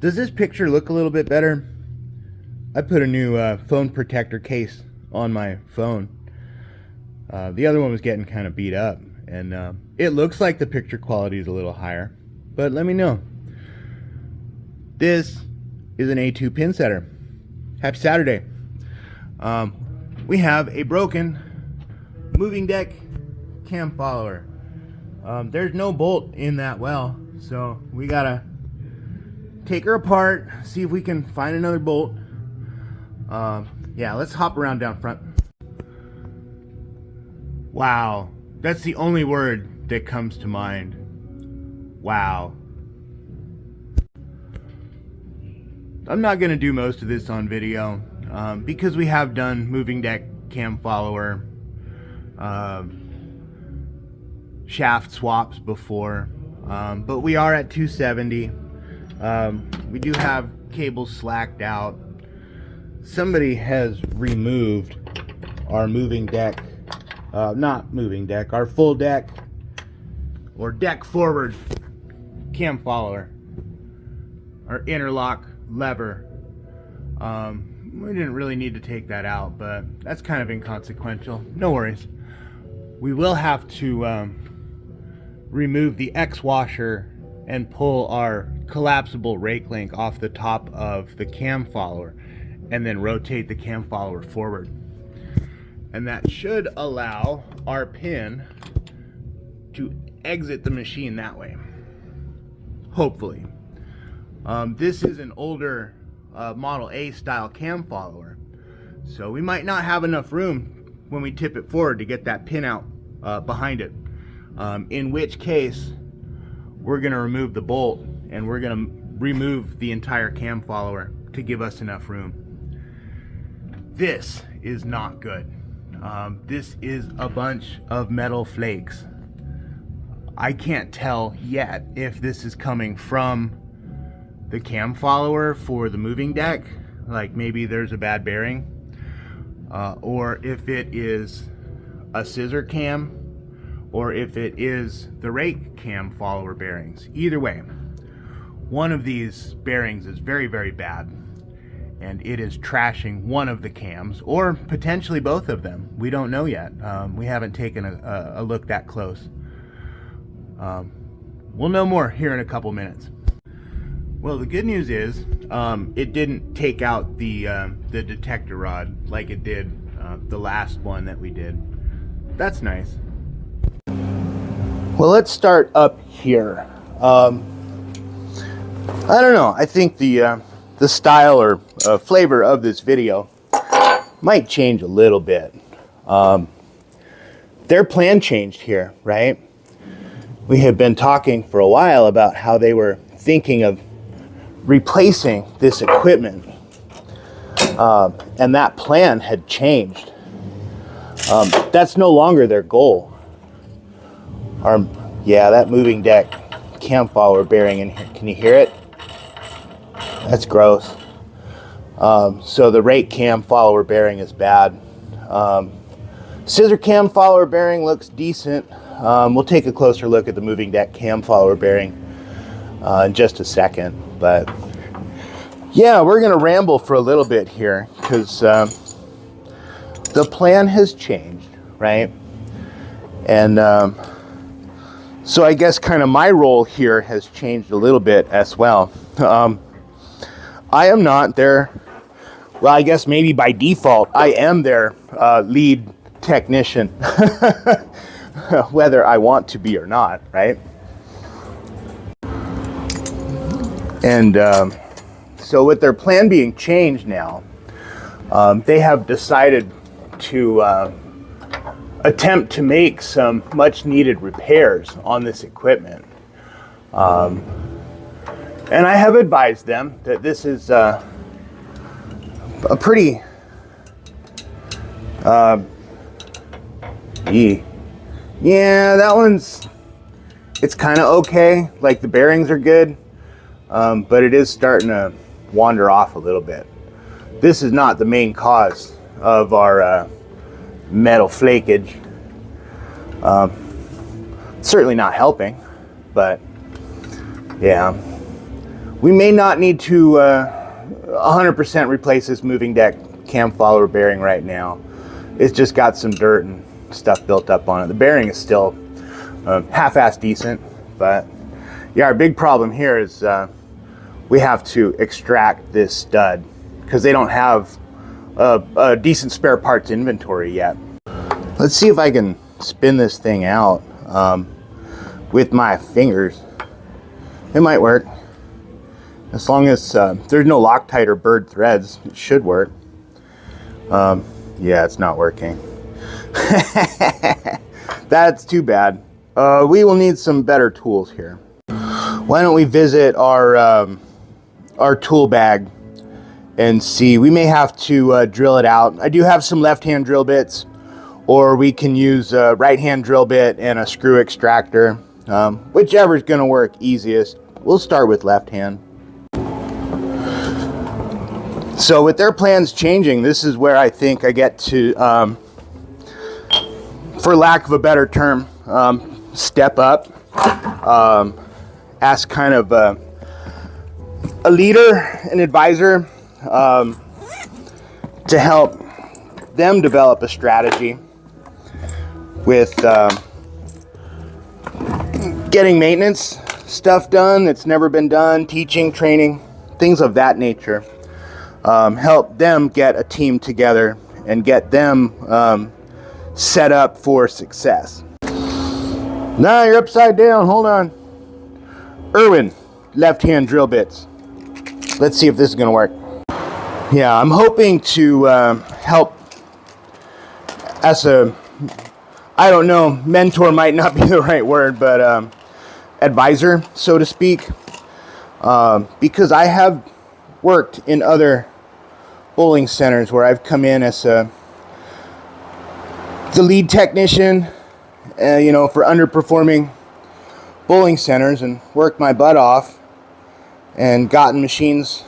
Does this picture look a little bit better? I put a new phone protector case on my phone. The other one was getting kind of beat up, and it looks like the picture quality is a little higher, but let me know. This is an A2 Pinsetter. Happy Saturday. We have a broken moving deck cam follower. There's no bolt in that well, so we gotta take her apart, see if we can find another bolt. Yeah, let's hop around down front. Wow, that's the only word that comes to mind. Wow. I'm not gonna do most of this on video because we have done moving deck cam follower shaft swaps before, but we are at 270. We do have cables slacked out. Somebody has removed our moving deck, not moving deck, our full deck or deck forward cam follower, our interlock lever. We didn't really need to take that out, but that's kind of inconsequential. No worries. We will have to remove the X washer and pull our collapsible rake link off the top of the cam follower and then rotate the cam follower forward. And that should allow our pin to exit the machine that way. Hopefully. This is an older Model A style cam follower, so we might not have enough room when we tip it forward to get that pin out behind it, in which case we're going to remove the bolt and we're going to remove the entire cam follower to give us enough room. This is not good. This is a bunch of metal flakes. I can't tell yet if this is coming from the cam follower for the moving deck, like maybe there's a bad bearing, or if it is a scissor cam, or if it is the rake cam follower bearings. Either way, one of these bearings is very, very bad, and it is trashing one of the cams, or potentially both of them. We don't know yet. We haven't taken a look that close. We'll know more here in a couple minutes. Well, the good news is it didn't take out the detector rod like it did the last one that we did. That's nice. Well, let's start up here. I don't know. I think the style or flavor of this video might change a little bit. Their plan changed here, right? We have been talking for a while about how they were thinking of replacing this equipment, and that plan had changed. That's no longer their goal. Yeah, that moving deck cam follower bearing in here, can you hear it? That's gross. So the rake cam follower bearing is bad. Scissor cam follower bearing looks decent. We'll take a closer look at the moving deck cam follower bearing in just a second. But yeah, we're gonna ramble for a little bit here because the plan has changed, right? And so I guess kind of my role here has changed a little bit as well. I am not their, well, I guess maybe by default I am their lead technician, whether I want to be or not, right? And so with their plan being changed now, they have decided to attempt to make some much needed repairs on this equipment. And I have advised them that this is a pretty yeah, that one's, it's kind of okay, like the bearings are good, but it is starting to wander off a little bit. This is not the main cause of our metal flakage. Certainly not helping, but yeah, We may not need to 100% replace this moving deck cam follower bearing right now. It's just got some dirt and stuff built up on it. The bearing is still half-assed decent, but yeah, our big problem here is we have to extract this stud because they don't have a decent spare parts inventory yet. Let's see if I can spin this thing out with my fingers. It might work. As long as there's no Loctite or burred threads, it should work. Yeah, it's not working. That's too bad. We will need some better tools here. Why don't we visit our tool bag and see? We may have to drill it out. I do have some left-hand drill bits, or we can use a right-hand drill bit and a screw extractor. Whichever is going to work easiest. We'll start with left-hand. So with their plans changing, this is where I think I get to, for lack of a better term, step up, as kind of a leader, an advisor, to help them develop a strategy with getting maintenance stuff done that's never been done, teaching, training, things of that nature. Help them get a team together and get them set up for success. Nah, you're upside down. Hold on. Irwin, left-hand drill bits. Let's see if this is going to work. Yeah, I'm hoping to help as a, I don't know, mentor might not be the right word, but advisor, so to speak, because I have worked in other bowling centers where I've come in as the lead technician, you know, for underperforming bowling centers, and worked my butt off and gotten machines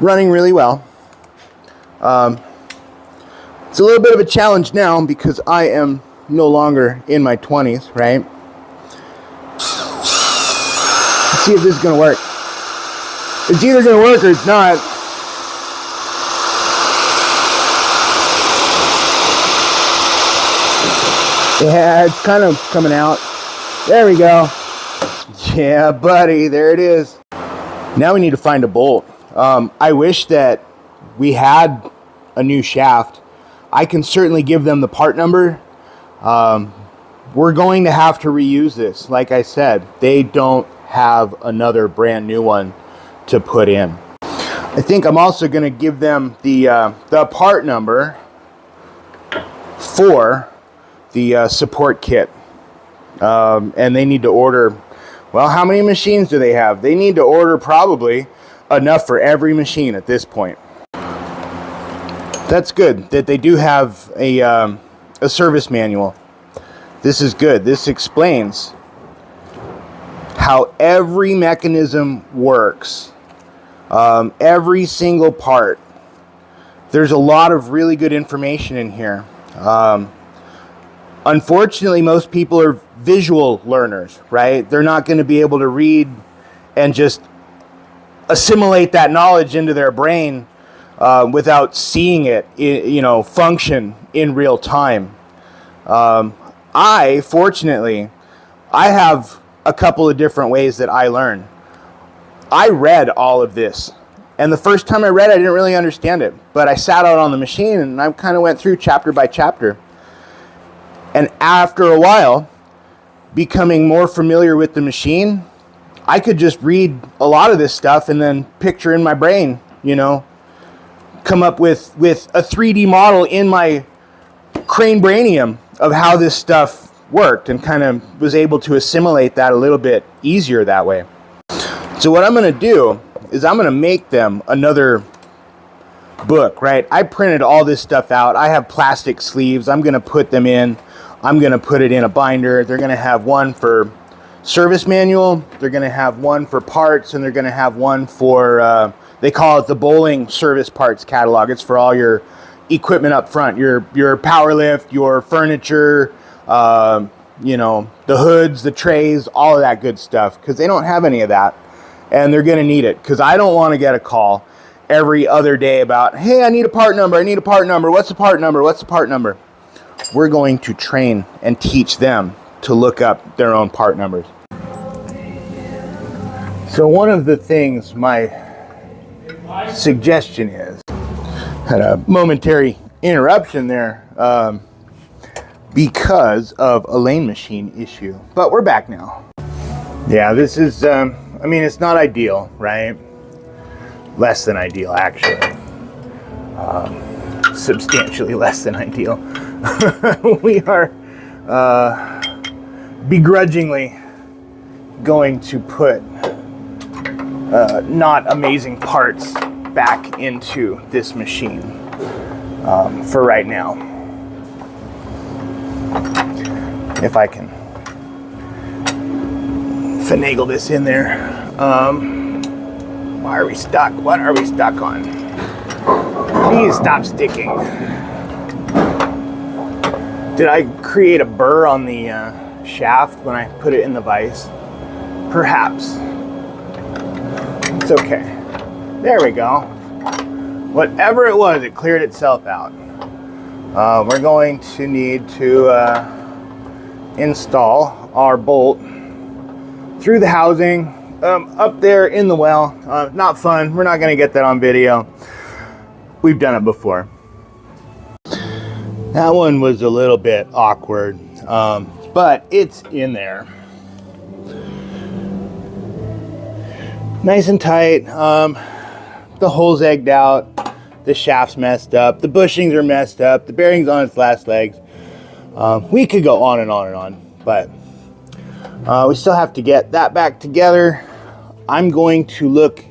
running really well. It's a little bit of a challenge now because I am no longer in my 20s, right? Let's see if this is going to work. It's either going to work or it's not. Yeah, it's kind of coming out. There we go. Yeah, buddy, there it is. Now we need to find a bolt. I wish that we had a new shaft. I can certainly give them the part number. We're going to have to reuse this. Like I said, they don't have another brand new one to put in. I think I'm also going to give them the part number for the support kit. And they need to order, well, how many machines do they have? They need to order probably enough for every machine at this point. That's good that they do have a service manual. This is good. This explains how every mechanism works. Every single part. There's a lot of really good information in here. Unfortunately, most people are visual learners, right? They're not going to be able to read and just assimilate that knowledge into their brain without seeing it, you know, function in real time. Fortunately, I have a couple of different ways that I learn. I read all of this, and the first time I read it, I didn't really understand it, but I sat out on the machine and I kind of went through chapter by chapter. And after a while, becoming more familiar with the machine, I could just read a lot of this stuff and then picture in my brain, you know, come up with a 3D model in my crane brainium of how this stuff worked, and kind of was able to assimilate that a little bit easier that way. So what I'm going to do is I'm going to make them another book, right? I printed all this stuff out. I have plastic sleeves. I'm going to put them in. I'm going to put it in a binder. They're going to have one for service manual. They're going to have one for parts, and they're going to have one for, they call it the bowling service parts catalog. It's for all your equipment up front, your power lift, your furniture, you know, the hoods, the trays, all of that good stuff, because they don't have any of that and they're going to need it, because I don't want to get a call every other day about, hey, I need a part number, I need a part number, what's the part number, what's the part number? We're going to train and teach them to look up their own part numbers. So one of the things my suggestion is, had a momentary interruption there because of a lane machine issue, but we're back now. Yeah, this is, I mean, it's not ideal, right? Less than ideal, actually. Substantially less than ideal. We are begrudgingly going to put not amazing parts back into this machine for right now. If I can finagle this in there. Why are we stuck? What are we stuck on? Please stop sticking. Did I create a burr on the shaft when I put it in the vise? Perhaps. It's okay. There we go. Whatever it was, it cleared itself out. We're going to need to install our bolt through the housing up there in the well. Not fun. We're not going to get that on video. We've done it before. That one was a little bit awkward, but it's in there. Nice and tight. The hole's egged out. The shaft's messed up. The bushings are messed up. The bearing's on its last legs. We could go on and on and on, but we still have to get that back together. I'm going to look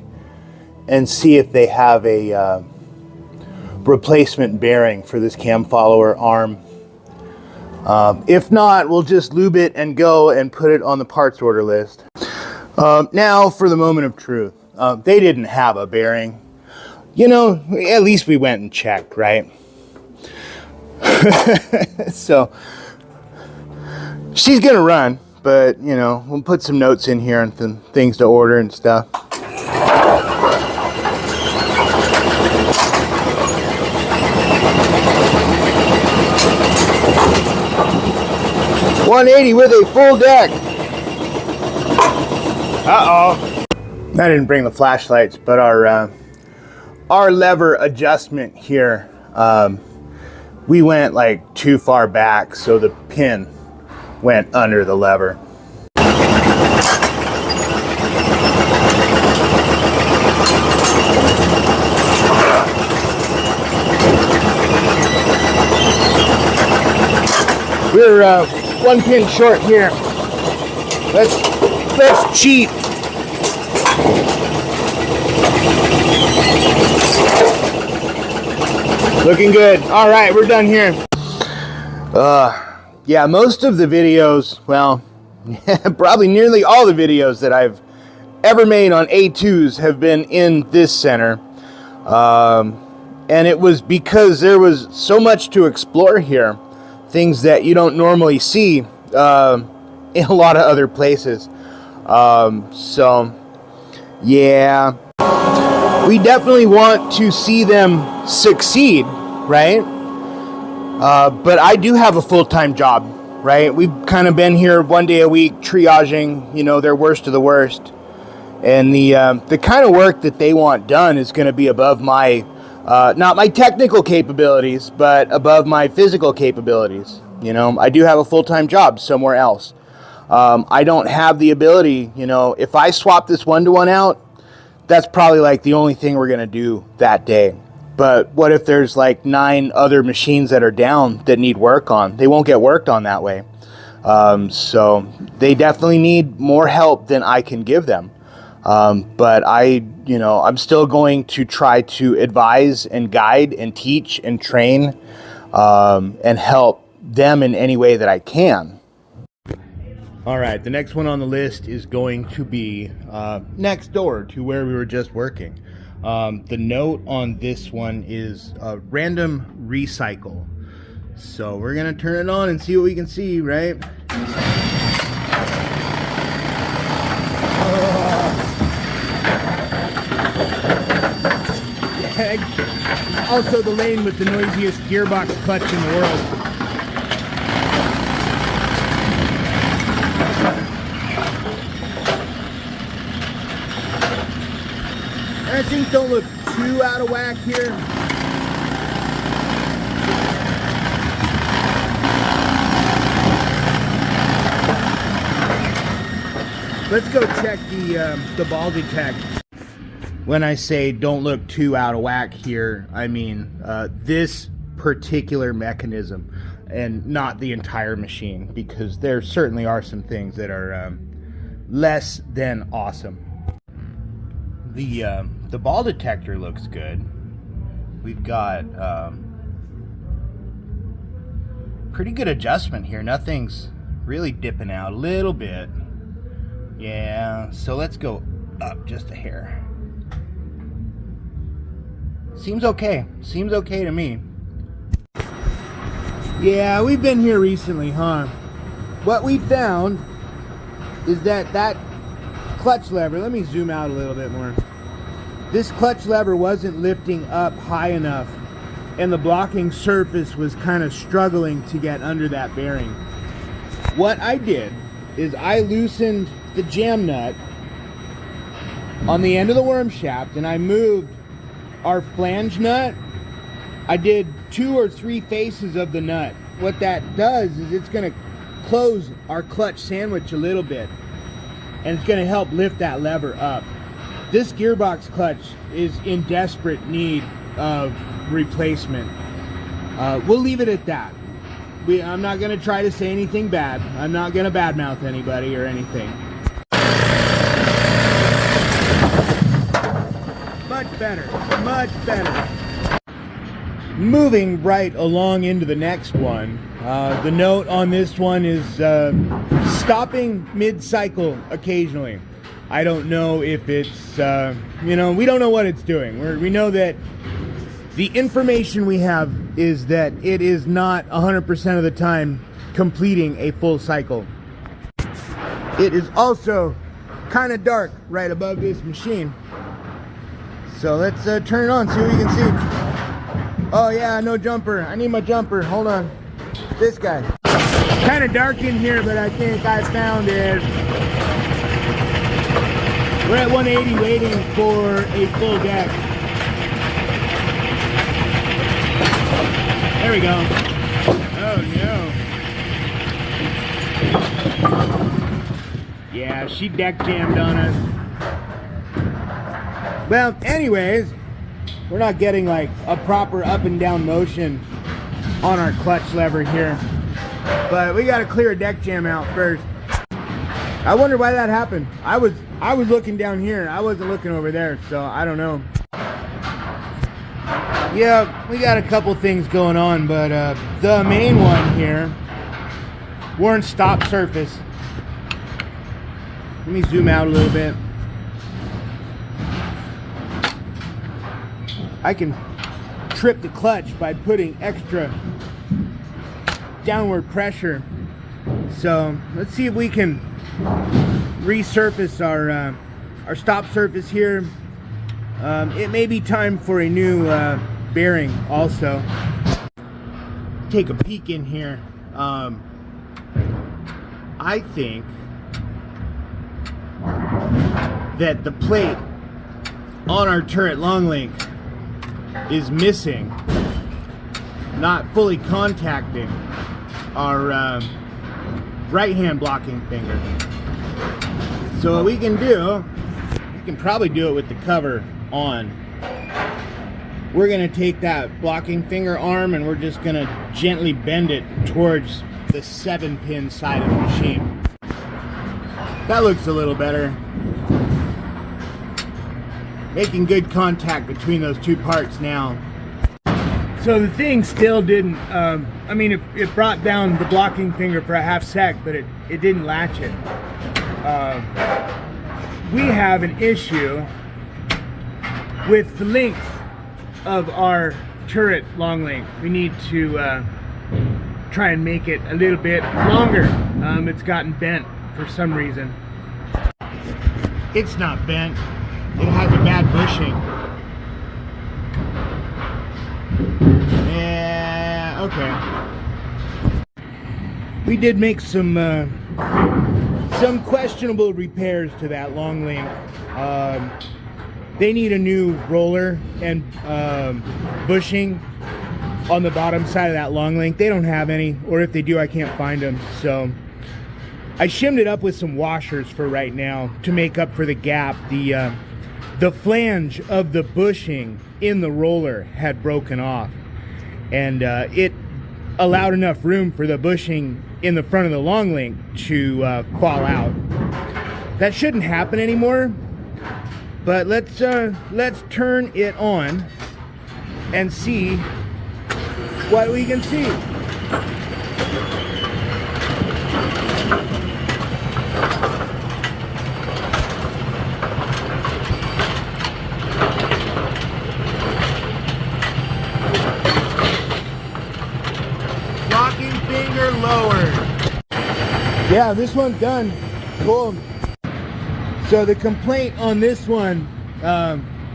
and see if they have a replacement bearing for this cam follower arm. If not, we'll just lube it and go and put it on the parts order list. Now for the moment of truth. They didn't have a bearing. You know, at least we went and checked, right? So she's gonna run, but you know, we'll put some notes in here and some things to order and stuff. $180 with a full deck. Uh-oh. I didn't bring the flashlights, but our lever adjustment here, we went like too far back, so the pin went under the lever. We're one pin short here. Let's cheat. Looking good. All right, we're done here. Yeah, most of the videos, well, probably nearly all the videos that I've ever made on A2s have been in this center. And it was because there was so much to explore here. Things that you don't normally see in a lot of other places. So, yeah. We definitely want to see them succeed, right? But I do have a full-time job, right? We've kind of been here one day a week triaging, you know, their worst of the worst. And the kind of work that they want done is going to be above my, not my technical capabilities, but above my physical capabilities. You know, I do have a full-time job somewhere else. I don't have the ability, you know, if I swap this one-to-one out, that's probably like the only thing we're going to do that day. But what if there's like 9 other machines that are down that need work on? They won't get worked on that way. So they definitely need more help than I can give them. But I'm still going to try to advise and guide and teach and train and help them in any way that I can. All right, the next one on the list is going to be next door to where we were just working. The note on this one is random recycle. So we're gonna turn it on and see what we can see, right? also the lane with the noisiest gearbox clutch in the world. And things don't look too out of whack here. Let's go check the ball detect. When I say don't look too out of whack here, I mean this particular mechanism and not the entire machine, because there certainly are some things that are less than awesome. The ball detector looks good. We've got pretty good adjustment here. Nothing's really dipping out a little bit. Yeah, so let's go up just a hair. Seems okay. Seems okay to me. Yeah, we've been here recently, huh? What we found is that clutch lever, let me zoom out a little bit more. This clutch lever wasn't lifting up high enough, and the blocking surface was kind of struggling to get under that bearing. What I did is I loosened the jam nut on the end of the worm shaft, and I moved our flange nut. I did 2 or 3 faces of the nut. What that does is it's going to close our clutch sandwich a little bit, and it's going to help lift that lever up. This gearbox clutch is in desperate need of replacement. We'll leave it at that. I'm not going to try to say anything bad. I'm not going to badmouth anybody or anything. Much better, much better. Moving right along into the next one. The note on this one is stopping mid-cycle occasionally. I don't know if it's, we don't know what it's doing. We know that the information we have is that it is not 100% of the time completing a full cycle. It is also kind of dark right above this machine. So let's turn it on, see what we can see. Oh yeah, no jumper. I need my jumper. Hold on. This guy. Kind of dark in here, but I think I found it. We're at 180 waiting for a full deck. There we go. Oh no. Yeah, she deck jammed on us. Well, anyways, we're not getting like a proper up and down motion on our clutch lever here. But we gotta clear a deck jam out first. I wonder why that happened. I was looking down here. I wasn't looking over there, so I don't know. Yeah, we got a couple things going on, but the main one here, worn stop surface. Let me zoom out a little bit. I can trip the clutch by putting extra downward pressure. So let's see if we can resurface our stop surface here. It may be time for a new bearing also. Take a peek in here. I think that the plate on our turret long link is missing, not fully contacting our right hand blocking finger. So what we can do, we can probably do it with the cover on. We're going to take that blocking finger arm and we're just going to gently bend it towards the 7-pin side of the machine. That looks a little better. Making good contact between those two parts now. So the thing still didn't, I mean, it brought down the blocking finger for a half sec, but it didn't latch it. We have an issue with the length of our turret long link. We need to try and make it a little bit longer. It's gotten bent for some reason. It's not bent. It has a bad bushing. Yeah, okay. We did make some questionable repairs to that long link. They need a new roller and bushing on the bottom side of that long link. They don't have any, or if they do, I can't find them. So I shimmed it up with some washers for right now to make up for the gap. The flange of the bushing in the roller had broken off, and it allowed enough room for the bushing in the front of the long link to fall out. That shouldn't happen anymore, but let's turn it on and see what we can see. Locking finger lowered. Yeah, this one's done. Cool. So the complaint on this one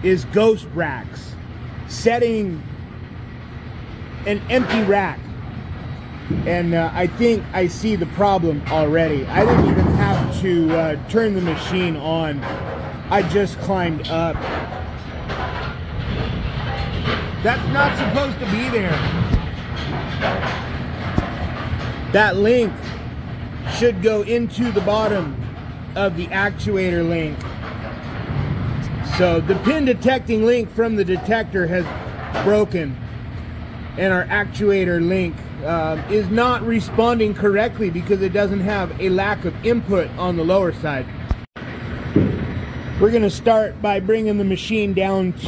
is ghost racks. Setting an empty rack. And I think I see the problem already. I didn't even have to turn the machine on. I just climbed up. That's not supposed to be there. That link should go into the bottom of the actuator link. So the pin detecting link from the detector has broken, and our actuator link is not responding correctly because it doesn't have a lack of input on the lower side. We're going to start by bringing the machine down to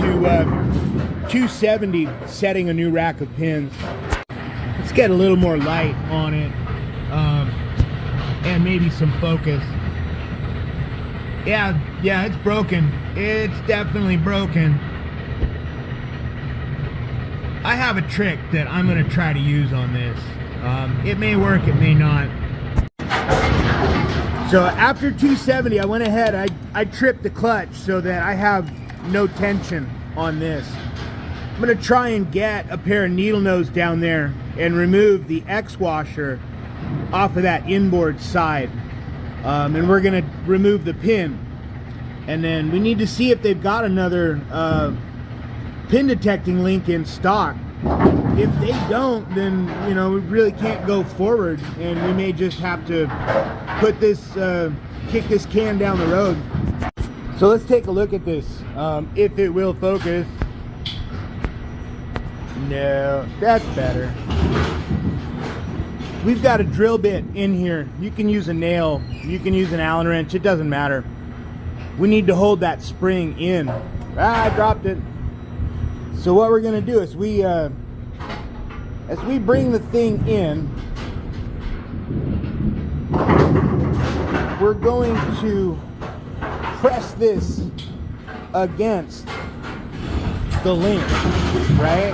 270, setting a new rack of pins. Let's get a little more light on it, and maybe some focus. Yeah, it's broken. It's definitely broken. I have a trick that I'm going to try to use on this. It may work, it may not. So after 270, I went ahead, I tripped the clutch so that I have no tension on this. I'm going to try and get a pair of needle nose down there and remove the X washer off of that inboard side. And we're going to remove the pin. And then we need to see if they've got another pin detecting link in stock. If they don't, then we really can't go forward, and we may just have to put this kick this can down the road. So let's take a look at this, if it will focus. No, that's better. We've got a drill bit in here. You can use a nail, you can use an Allen wrench, it doesn't matter. We need to hold that spring in. I dropped it. So what we're going to do is as we bring the thing in, we're going to press this against the link, right?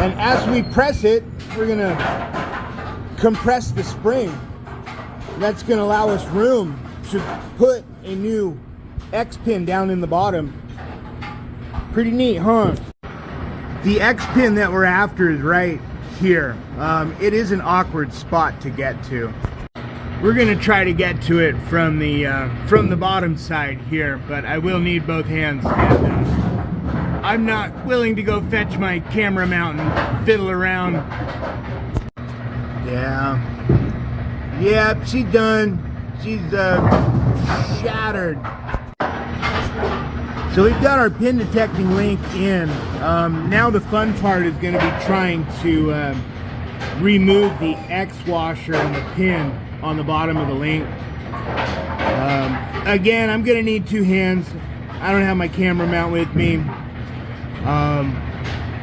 And as we press it, we're going to compress the spring. That's going to allow us room to put a new X pin down in the bottom. Pretty neat, huh? The X pin that we're after is right here. It is an awkward spot to get to. We're going to try to get to it from the bottom side here, but I will need both hands. And, I'm not willing to go fetch my camera mount and fiddle around. Yeah, she's done. She's shattered. So we've got our pin detecting link in. Now the fun part is going to be trying to remove the X washer and the pin on the bottom of the link. Again, I'm going to need two hands. I don't have my camera mount with me.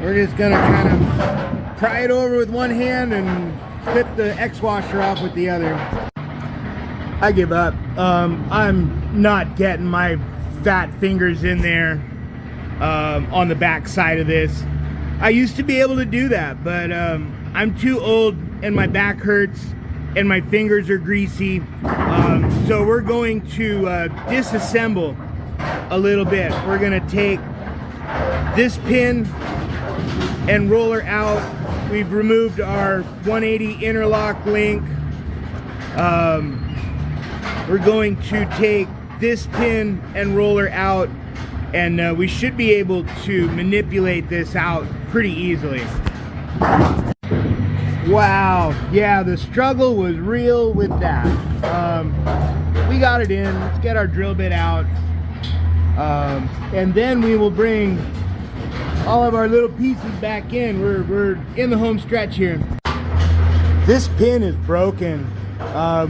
We're just going to kind of pry it over with one hand and flip the X washer off with the other. I give up. I'm not getting my fat fingers in there on the back side of this. I used to be able to do that, but I'm too old and my back hurts and my fingers are greasy. So we're going to disassemble a little bit. We're going to take this pin and roller out. We've removed our 180 interlock link. We're going to take this pin and roller out, and we should be able to manipulate this out pretty easily. Wow, yeah, the struggle was real with that. We got it in. Let's get our drill bit out, and then we will bring all of our little pieces back in. We're in the home stretch here. This pin is broken.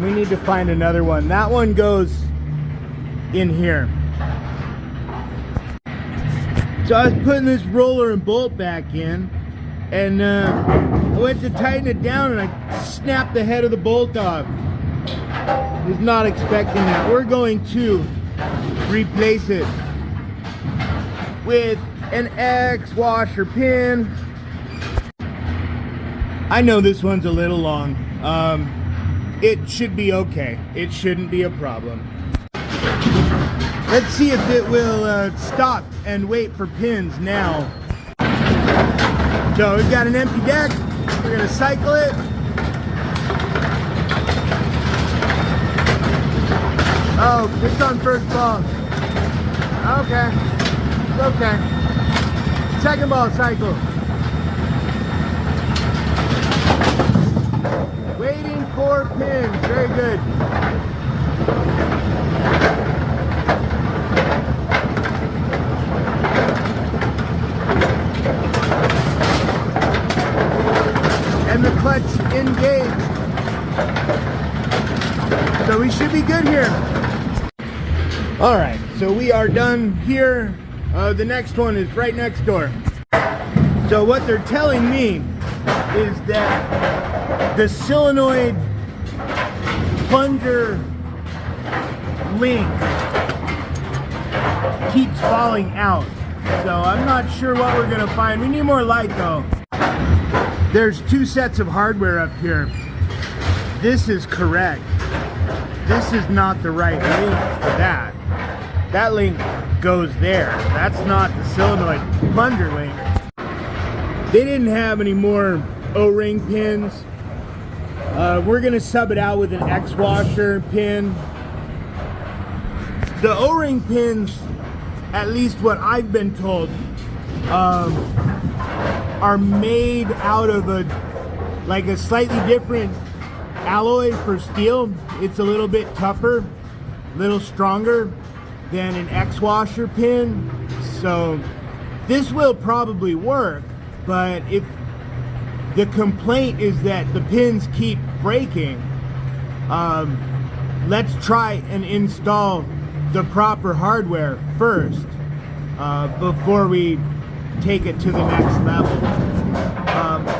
We need to find another one. That one goes in here. So I was putting this roller and bolt back in, and I went to tighten it down and I snapped the head of the bolt off. Was not expecting that. We're going to replace it with an X washer pin. I know this one's a little long. It should be okay. It shouldn't be a problem. Let's see if it will stop and wait for pins now. So we've got an empty deck. We're gonna cycle it. Oh, it's on first ball. Okay, it's okay. Second ball cycle. Waiting for pins. Very good. And the clutch engaged. So we should be good here. All right, so we are done here. The next one is right next door. So what they're telling me is that the solenoid plunger link keeps falling out. So I'm not sure what we're gonna find. We need more light though. There's two sets of hardware up here. This is correct. This is not the right link for that. That link goes there. That's not the solenoid plunger link. They didn't have any more O-ring pins. We're gonna sub it out with an X washer pin. The O-ring pins, at least what I've been told, are made out of a slightly different alloy for steel. It's a little bit tougher, a little stronger than an X washer pin. So this will probably work, but if the complaint is that the pins keep breaking, let's try and install the proper hardware first before we take it to the next level.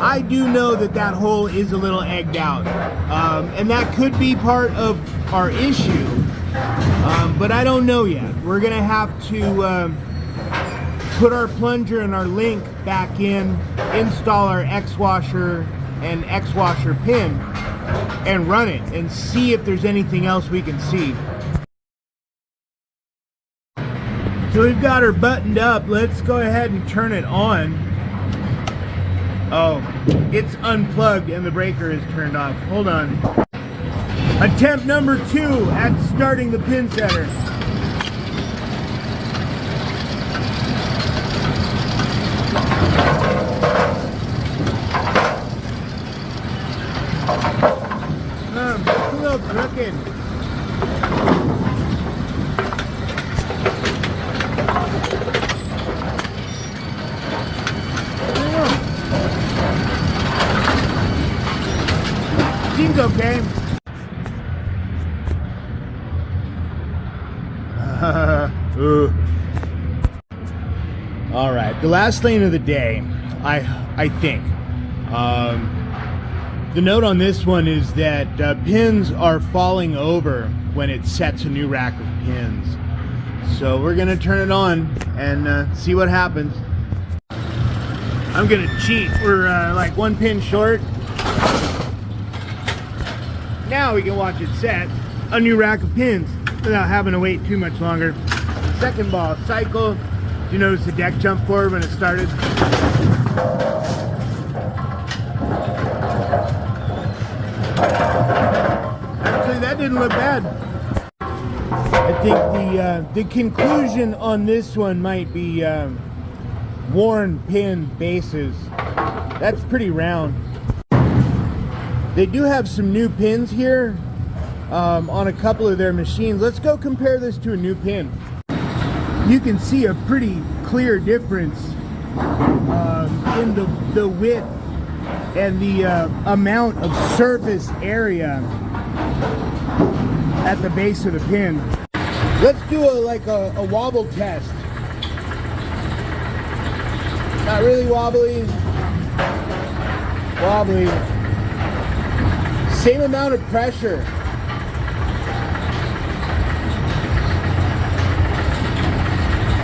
I do know that that hole is a little egged out, and that could be part of our issue, but I don't know yet. We're gonna have to put our plunger and our link back in, install our X washer and X washer pin, and run it and see if there's anything else we can see. So we've got her buttoned up. Let's go ahead and turn it on. Oh, it's unplugged and the breaker is turned off. Hold on. Attempt number 2 at starting the Pinsetter. It's a little crooked. Seems okay. All right, the last lane of the day, I think. The note on this one is that pins are falling over when it sets a new rack of pins. So we're gonna turn it on and see what happens. I'm gonna cheat. We're like 1 pin short. Now we can watch it set a new rack of pins without having to wait too much longer. Second ball cycle. Did you notice the deck jump forward when it started? Actually, that didn't look bad. I think the conclusion on this one might be worn pin bases. That's pretty round. They do have some new pins here on a couple of their machines. Let's go compare this to a new pin. You can see a pretty clear difference in the width and the amount of surface area at the base of the pin. Let's do a wobble test. Not really wobbly. Wobbly. Same amount of pressure.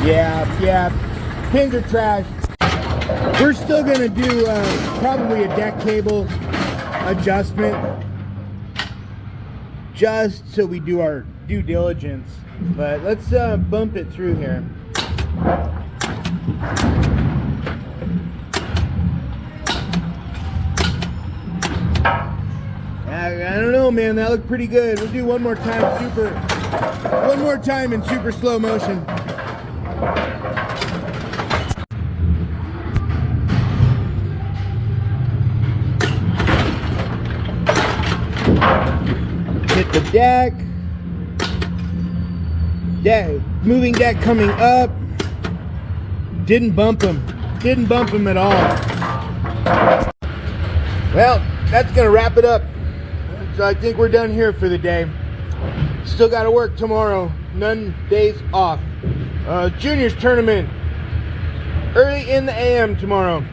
Yeah. Pins are trash. We're still gonna do probably a deck cable adjustment, just so we do our due diligence. But let's bump it through here. I don't know, man. That looked pretty good. We'll do one more time in super slow motion. Hit the deck. Moving deck coming up. Didn't bump him. Didn't bump him at all. Well, that's gonna wrap it up. So I think we're done here for the day. Still got to work tomorrow. None days off. Juniors tournament early in the AM tomorrow.